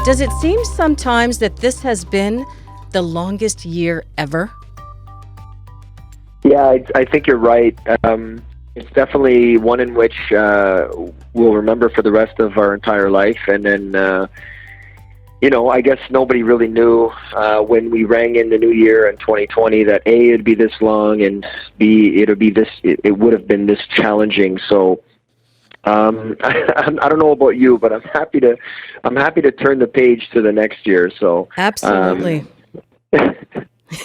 Does it seem sometimes that this has been the longest year ever? Yeah, I think you're right. It's definitely one in which we'll remember for the rest of our entire life. And then, I guess nobody really knew when we rang in the new year in 2020 that A, it'd be this long, and B, it would have been this challenging. So I don't know about you, but I'm happy to turn the page to the next year. So Absolutely.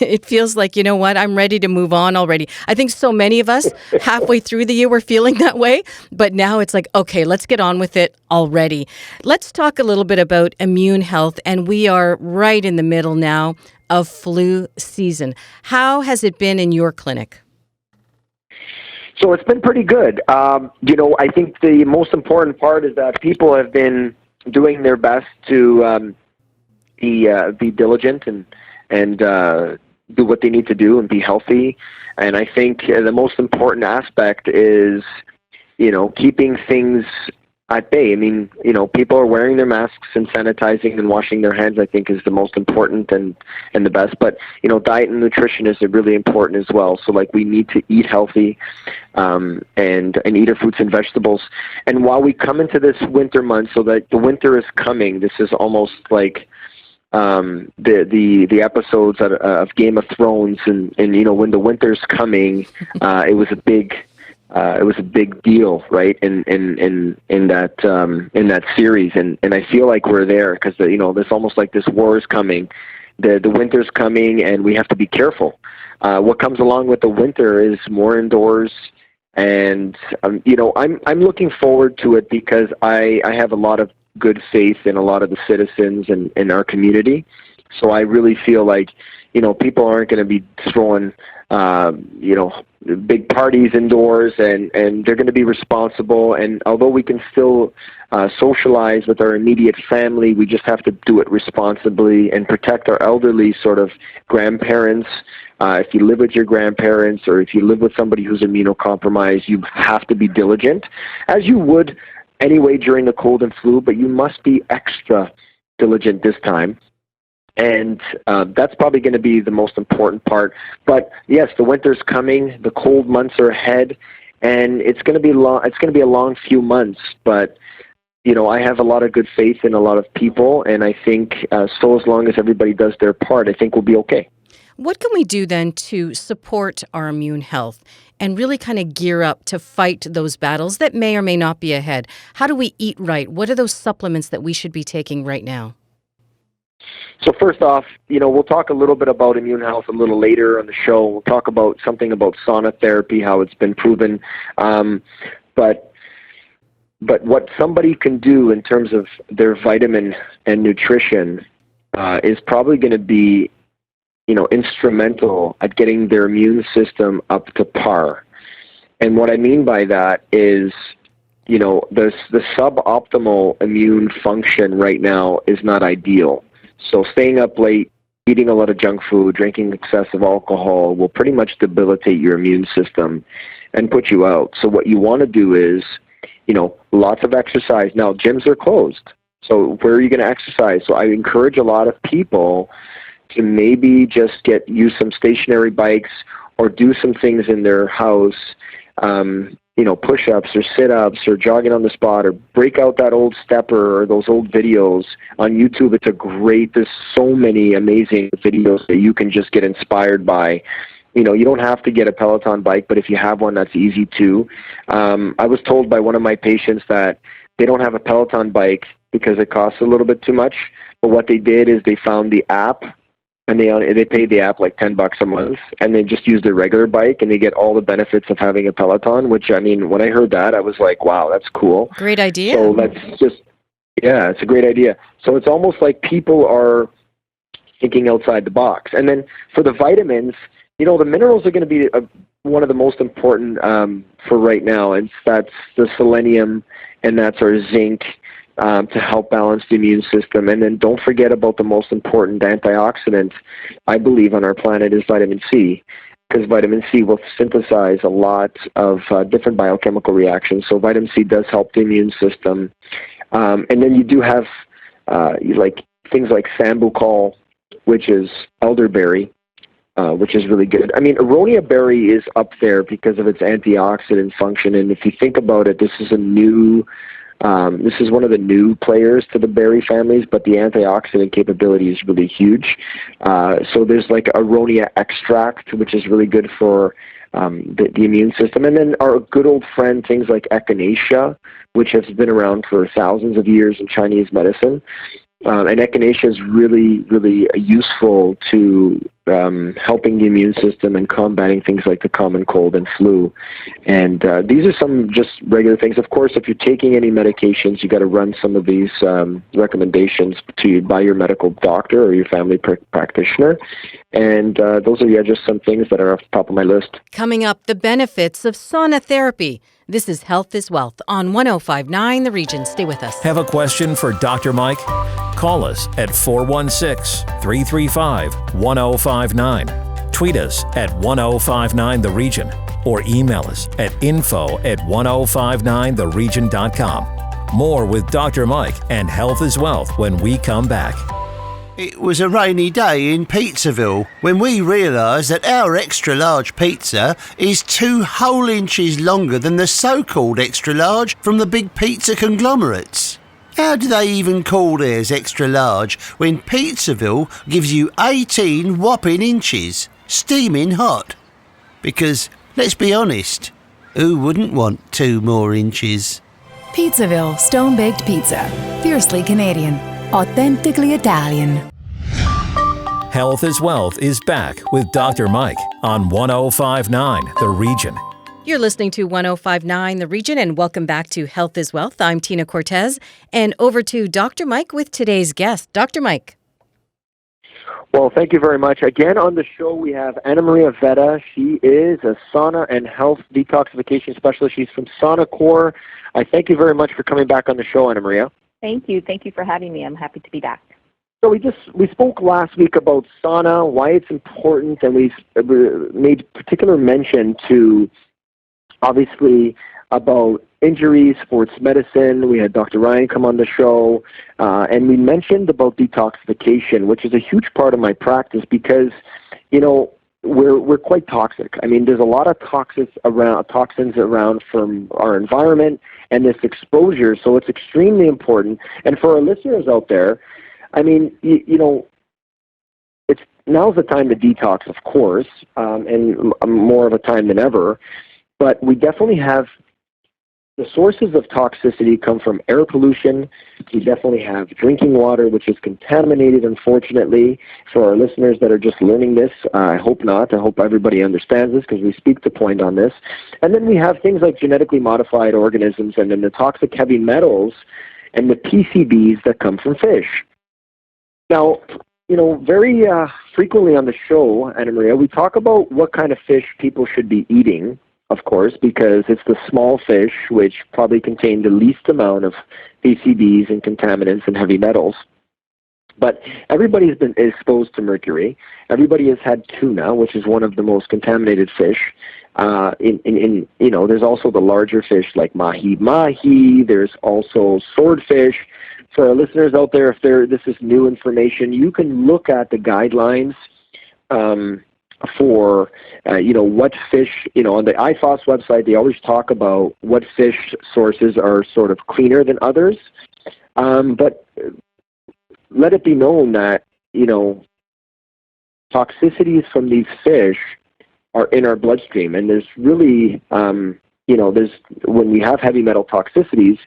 It feels like, you know what, I'm ready to move on already. I think so many of us halfway through the year were feeling that way, but now it's like, okay, let's get on with it already. Let's talk a little bit about immune health, and we are right in the middle now of flu season. How has it been in your clinic? So it's been pretty good. I think the most important part is that people have been doing their best to be diligent and do what they need to do and be healthy. And I think the most important aspect is, keeping things at bay. I mean, people are wearing their masks and sanitizing and washing their hands, I think, is the most important and the best. But, diet and nutrition is really important as well. So, we need to eat healthy and eat our fruits and vegetables. And while we come into this winter month, so that the winter is coming, this is almost like the episodes of Game of Thrones, and when the winter's coming, it was a big deal, right? In that series, and I feel like we're there because there's almost like this war is coming, the winter's coming, and we have to be careful. What comes along with the winter is more indoors. And I'm looking forward to it because I have a lot of good faith in a lot of the citizens in our community. So I really feel like, people aren't going to be throwing, big parties indoors, and they're going to be responsible. And although we can still socialize with our immediate family, we just have to do it responsibly and protect our elderly sort of grandparents. If you live with your grandparents or if you live with somebody who's immunocompromised, you have to be diligent, as you would anyway during the cold and flu, but you must be extra diligent this time. And that's probably going to be the most important part. But yes, the winter's coming, the cold months are ahead, and it's going to be long. It's going to be a long few months. But I have a lot of good faith in a lot of people, and I think so as long as everybody does their part, I think we'll be okay. What can we do then to support our immune health and really kind of gear up to fight those battles that may or may not be ahead? How do we eat right? What are those supplements that we should be taking right now? So first off, we'll talk a little bit about immune health a little later on the show. We'll talk about something about sauna therapy, how it's been proven. But what somebody can do in terms of their vitamin and nutrition is probably going to be instrumental at getting their immune system up to par. And what I mean by that is, the suboptimal immune function right now is not ideal. So staying up late, eating a lot of junk food, drinking excessive alcohol will pretty much debilitate your immune system and put you out. So what you want to do is, lots of exercise. Now, gyms are closed. So where are you going to exercise? So I encourage a lot of people to maybe just use some stationary bikes or do some things in their house, push-ups or sit-ups or jogging on the spot, or break out that old stepper or those old videos on YouTube. There's so many amazing videos that you can just get inspired by. You don't have to get a Peloton bike, but if you have one, that's easy too. I was told by one of my patients that they don't have a Peloton bike because it costs a little bit too much. But what they did is they found the app, and they paid the app like $10 a month, and they just use their regular bike, and they get all the benefits of having a Peloton, which, I mean, when I heard that, I was like, wow, that's cool. Great idea. So it's a great idea. So it's almost like people are thinking outside the box. And then for the vitamins, the minerals are going to be one of the most important for right now, and that's the selenium, and that's our zinc, to help balance the immune system. And then don't forget about the most important antioxidant, I believe, on our planet is vitamin C, because vitamin C will synthesize a lot of different biochemical reactions. So vitamin C does help the immune system. And then you do have things like sambucol, which is elderberry, which is really good. I mean, aronia berry is up there because of its antioxidant function, and if you think about it, this is one of the new players to the berry families, but the antioxidant capability is really huge. So there's like aronia extract, which is really good for the immune system. And then our good old friend, things like echinacea, which has been around for thousands of years in Chinese medicine. And echinacea is really, really useful to helping the immune system and combating things like the common cold and flu. And these are some just regular things. Of course, if you're taking any medications, you got to run some of these recommendations by your medical doctor or your family practitioner. And those are just some things that are off the top of my list. Coming up, the benefits of sauna therapy. This is Health is Wealth on 105.9 The Region. Stay with us. Have a question for Dr. Mike? Call us at 416-335-1059. Tweet us at 1059 The Region or email us at info@1059theregion.com. More with Dr. Mike and Health is Wealth when we come back. It was a rainy day in Pizzaville when we realised that our extra large pizza is 2 whole inches longer than the so-called extra large from the big pizza conglomerates. How do they even call theirs extra large when Pizzaville gives you 18 whopping inches, steaming hot? Because, let's be honest, who wouldn't want 2 more inches? Pizzaville Stone-Baked Pizza. Fiercely Canadian. Authentically Italian. Health is Wealth is back with Dr. Mike on 105.9 The Region. You're listening to 105.9 The Region, and welcome back to Health is Wealth. I'm Tina Cortez, and over to Dr. Mike with today's guest. Dr. Mike. Well, thank you very much. Again, on the show, we have Maria Vetta. She is a sauna and health detoxification specialist. She's from Sauna Core. I thank you very much for coming back on the show, Maria. Thank you. Thank you for having me. I'm happy to be back. So we spoke last week about sauna, why it's important, and we made particular mention to, obviously, about injuries, sports medicine. We had Dr. Ryan come on the show, and we mentioned about detoxification, which is a huge part of my practice because, we're quite toxic. I mean, there's a lot of toxins around from our environment and this exposure, so it's extremely important. And for our listeners out there, I mean, now's the time to detox, of course, and more of a time than ever. But we definitely have the sources of toxicity come from air pollution. We definitely have drinking water, which is contaminated, unfortunately. For our listeners that are just learning this, I hope not. I hope everybody understands this because we speak the point on this. And then we have things like genetically modified organisms and then the toxic heavy metals and the PCBs that come from fish. Now, very frequently on the show, Anna Maria, we talk about what kind of fish people should be eating, of course, because it's the small fish which probably contain the least amount of PCBs and contaminants and heavy metals. But everybody's been exposed to mercury. Everybody has had tuna, which is one of the most contaminated fish. There's also the larger fish like mahi-mahi. There's also swordfish. For our listeners out there, if this is new information, you can look at the guidelines for, what fish, on the IFOS website, they always talk about what fish sources are sort of cleaner than others. But let it be known that, toxicities from these fish are in our bloodstream. And there's really, when we have heavy metal toxicities,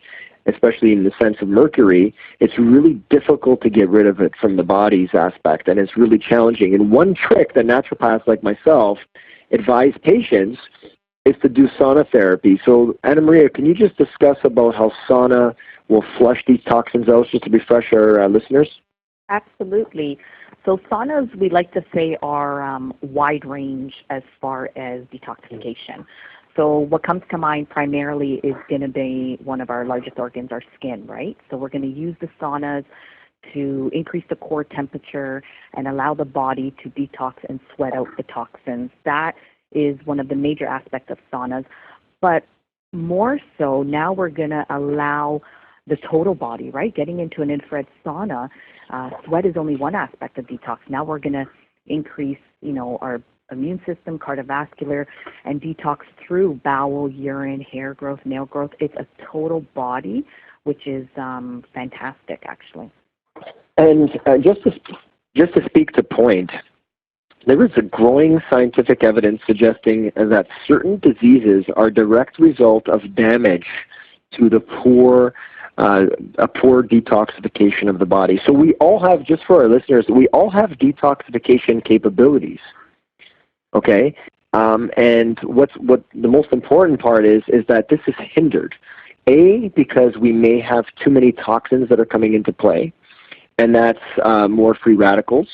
especially in the sense of mercury, it's really difficult to get rid of it from the body's aspect, and it's really challenging. And one trick that naturopaths like myself advise patients is to do sauna therapy. So, Anna Maria, can you just discuss about how sauna will flush these toxins out, just to refresh our listeners? Absolutely. So saunas, we like to say, are wide range as far as detoxification. So what comes to mind primarily is going to be one of our largest organs, our skin, right? So we're going to use the saunas to increase the core temperature and allow the body to detox and sweat out the toxins. That is one of the major aspects of saunas. But more so, now we're going to allow the total body, right? Getting into an infrared sauna, sweat is only one aspect of detox. Now we're going to increase, our immune system, cardiovascular, and detox through bowel, urine, hair growth, nail growth. It's a total body, which is fantastic, actually. And just to speak to point, there is a growing scientific evidence suggesting that certain diseases are a direct result of damage to the a poor detoxification of the body. So we all have, just for our listeners, we all have detoxification capabilities. Okay, and what the most important part is that this is hindered. Because we may have too many toxins that are coming into play, and that's more free radicals,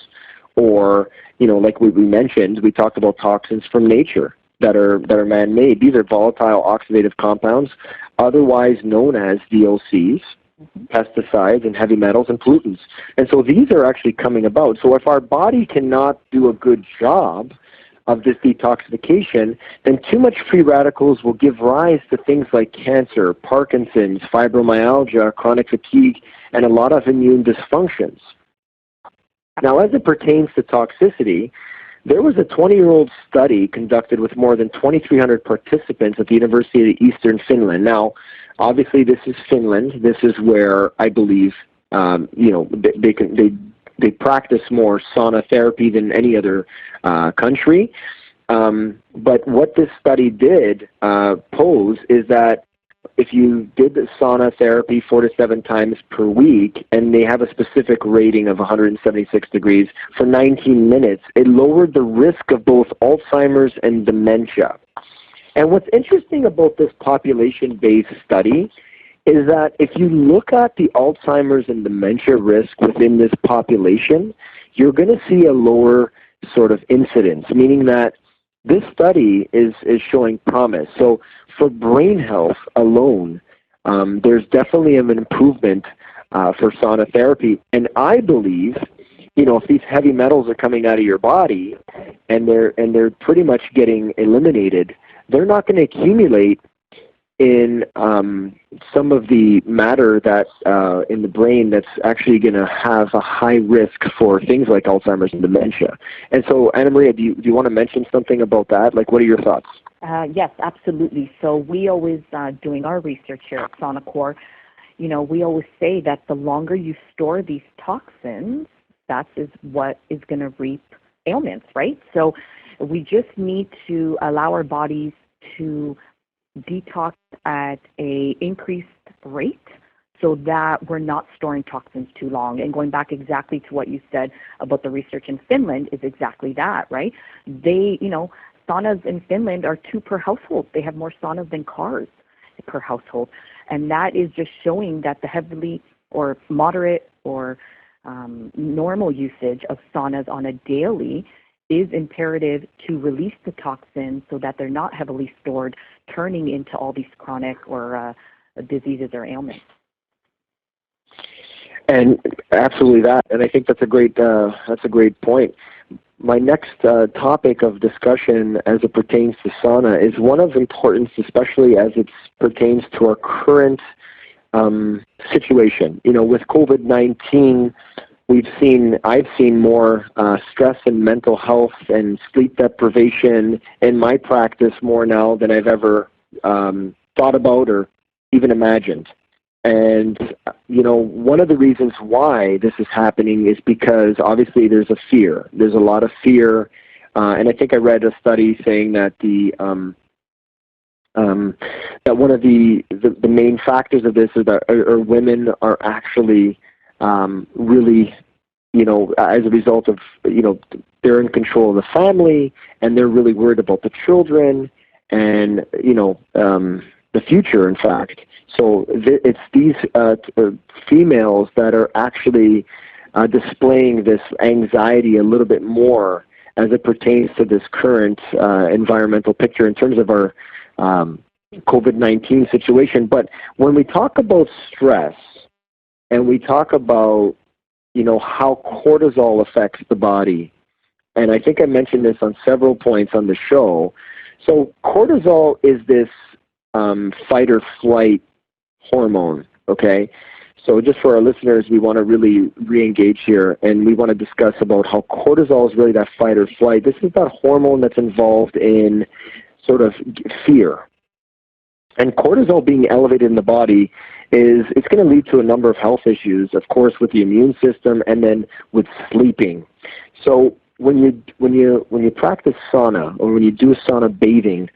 or like we mentioned, we talked about toxins from nature that are man-made. These are volatile oxidative compounds, otherwise known as VOCs, pesticides and heavy metals and pollutants. And so these are actually coming about. So if our body cannot do a good job of this detoxification, then too much free radicals will give rise to things like cancer, Parkinson's, fibromyalgia, chronic fatigue, and a lot of immune dysfunctions. Now, as it pertains to toxicity, there was a 20-year-old study conducted with more than 2,300 participants at the University of Eastern Finland. Now, obviously, this is Finland. This is where I believe, they practice more sauna therapy than any other country. But what this study did pose is that if you did the sauna therapy 4 to 7 times per week, and they have a specific rating of 176 degrees for 19 minutes, it lowered the risk of both Alzheimer's and dementia. And what's interesting about this population-based study is that if you look at the Alzheimer's and dementia risk within this population, you're going to see a lower sort of incidence, meaning that this study is showing promise. So for brain health alone, there's definitely an improvement for sauna therapy. And I believe, if these heavy metals are coming out of your body and they're pretty much getting eliminated, they're not going to accumulate in some of the matter that's in the brain that's actually going to have a high risk for things like Alzheimer's and dementia. And so, Anna Maria, do you want to mention something about that? Like, what are your thoughts? Yes, absolutely. So we always, doing our research here at SaunaCore, we always say that the longer you store these toxins, that is what is going to reap ailments, right? So we just need to allow our bodies to detox at a increased rate so that we're not storing toxins too long. And going back exactly to what you said about the research in Finland is exactly that, right? They, saunas in Finland are 2 per household. They have more saunas than cars per household. And that is just showing that the heavily or moderate or normal usage of saunas on a daily is imperative to release the toxins so that they're not heavily stored, turning into all these chronic or diseases or ailments. And absolutely that. And I think that's a great point. My next topic of discussion as it pertains to sauna is one of importance, especially as it pertains to our current situation. With COVID-19, I've seen more stress and mental health and sleep deprivation in my practice more now than I've ever thought about or even imagined. And, one of the reasons why this is happening is because obviously there's a fear. There's a lot of fear. And I think I read a study saying that that one of the main factors of this is that women are actually really, as a result of, they're in control of the family and they're really worried about the children and, the future, in fact. So it's these females that are actually displaying this anxiety a little bit more as it pertains to this current environmental picture in terms of our COVID-19 situation. But when we talk about stress and we talk about, how cortisol affects the body, and I think I mentioned this on several points on the show. So cortisol is this fight or flight hormone, okay? So just for our listeners, we want to really re-engage here, and we want to discuss about how cortisol is really that fight or flight. This is that hormone that's involved in sort of fear. And cortisol being elevated in the body it's going to lead to a number of health issues, of course, with the immune system and then with sleeping. So when you practice sauna, or when you do sauna bathing,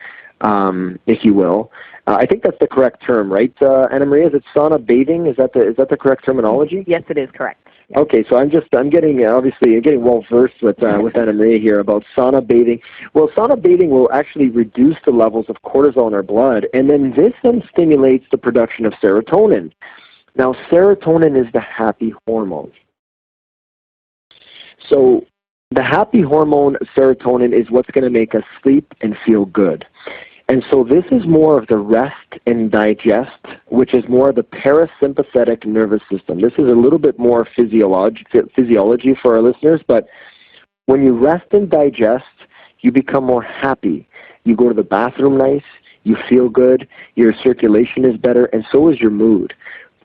if you will, I think that's the correct term, right, Anna Maria? Is it sauna bathing? Is that the correct terminology? Yes, it is correct. Yeah. Okay, so I'm getting well versed with Anna Maria here about sauna bathing. Well, sauna bathing will actually reduce the levels of cortisol in our blood, and then this then stimulates the production of serotonin. Now, serotonin is the happy hormone. So the happy hormone serotonin is what's going to make us sleep and feel good. And so this is more of the rest and digest, which is more of the parasympathetic nervous system. This is a little bit more physiology for our listeners, but when you rest and digest, you become more happy. You go to the bathroom nice, you feel good, your circulation is better, and so is your mood.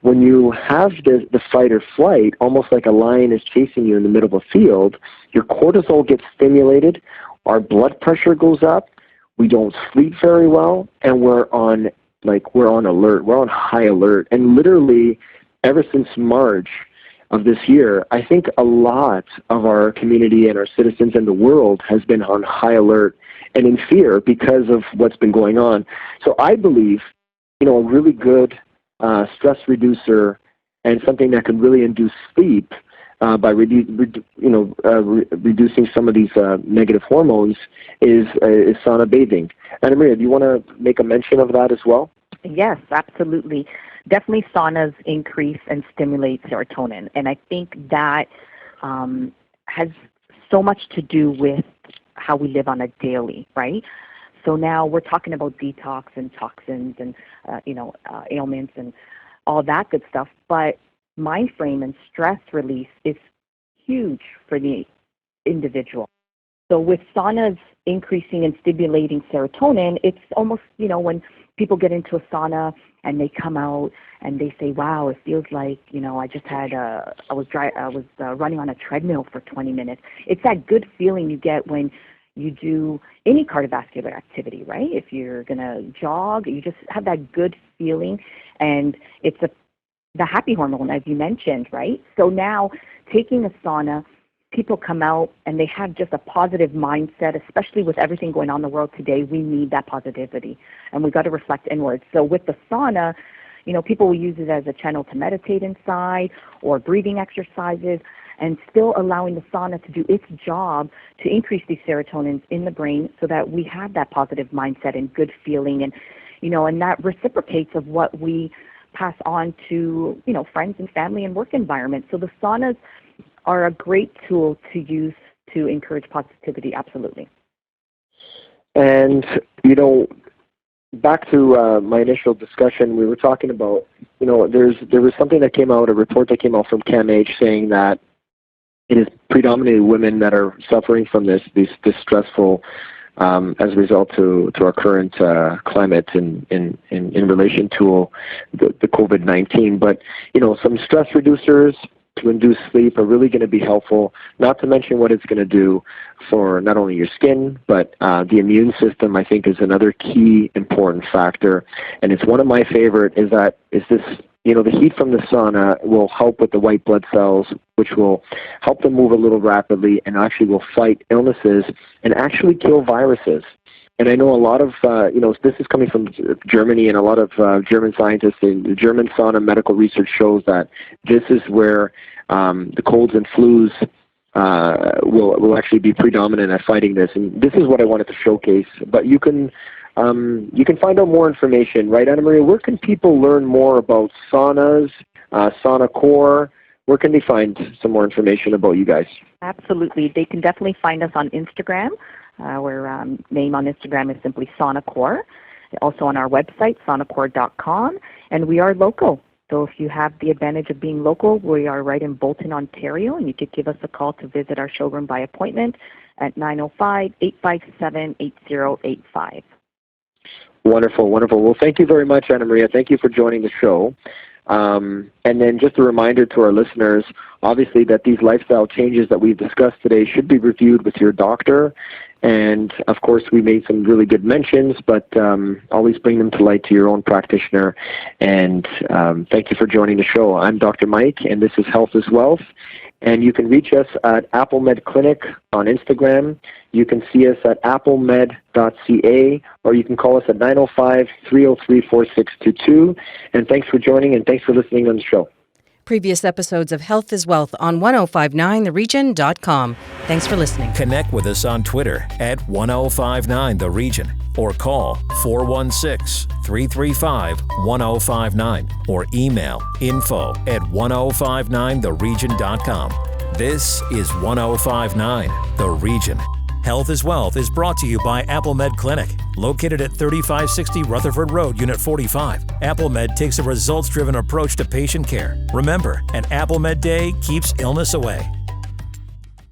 When you have the fight or flight, almost like a lion is chasing you in the middle of a field, your cortisol gets stimulated, our blood pressure goes up, we don't sleep very well, and we're on alert. We're on high alert. And literally, ever since March of this year, I think a lot of our community and our citizens and the world has been on high alert and in fear because of what's been going on. So I believe, a really good stress reducer and something that can really induce sleep by reducing some of these negative hormones is sauna bathing. Anna Maria, do you want to make a mention of that as well? Yes, absolutely. Definitely saunas increase and stimulate serotonin. And I think that has so much to do with how we live on a daily, right? So now we're talking about detox and toxins and, ailments and all that good stuff. But mind frame and stress release is huge for the individual. So with saunas increasing and stimulating serotonin, it's almost, when people get into a sauna and they come out and they say, wow, it feels like, I just had I was running on a treadmill for 20 minutes. It's that good feeling you get when you do any cardiovascular activity, right? If you're going to jog, you just have that good feeling, and it's the happy hormone, as you mentioned, right? So now taking a sauna, people come out and they have just a positive mindset, especially with everything going on in the world today. We need that positivity, and we've got to reflect inward. So with the sauna, people will use it as a channel to meditate inside or breathing exercises, and still allowing the sauna to do its job to increase these serotonins in the brain so that we have that positive mindset and good feeling, and, and that reciprocates of what we pass on to, friends and family and work environment. So the saunas are a great tool to use to encourage positivity, absolutely. And, back to my initial discussion, we were talking about, there was something that came out, a report that came out from CAMH saying that it is predominantly women that are suffering from this stressful as a result to our current climate in relation to the COVID-19. But, some stress reducers to induce sleep are really going to be helpful, not to mention what it's going to do for not only your skin, but the immune system, I think, is another key important factor. And it's one of my favorite is this, the heat from the sauna will help with the white blood cells, which will help them move a little rapidly and actually will fight illnesses and actually kill viruses. And I know a lot of, this is coming from Germany, and a lot of German scientists in the German sauna medical research shows that this is where the colds and flus will actually be predominant at fighting this. And this is what I wanted to showcase. But you can find out more information, right, Anna Maria? Where can people learn more about saunas, Sauna Core? Where can they find some more information about you guys? Absolutely. They can definitely find us on Instagram. Our name on Instagram is simply Sauna Core. Also on our website, saunacore.com. And we are local. So if you have the advantage of being local, we are right in Bolton, Ontario, and you could give us a call to visit our showroom by appointment at 905-857-8085. Wonderful, wonderful. Well, thank you very much, Anna Maria. Thank you for joining the show. And then just a reminder to our listeners, obviously, that these lifestyle changes that we've discussed today should be reviewed with your doctor. And, of course, we made some really good mentions, but always bring them to light to your own practitioner. And thank you for joining the show. I'm Dr. Mike, and this is Health is Wealth. And you can reach us at Applemed Clinic on Instagram. You can see us at applemed.ca, or you can call us at 905-303-4622. And thanks for joining, and thanks for listening on the show. Previous episodes of Health is Wealth on 1059theregion.com. Thanks for listening. Connect with us on Twitter at 1059theregion or call 416-335-1059 or email info@1059theregion.com. This is 1059 The Region. Health is Wealth is brought to you by Applemed Clinic, located at 3560 Rutherford Road, Unit 45. Applemed takes a results-driven approach to patient care. Remember, an Applemed day keeps illness away.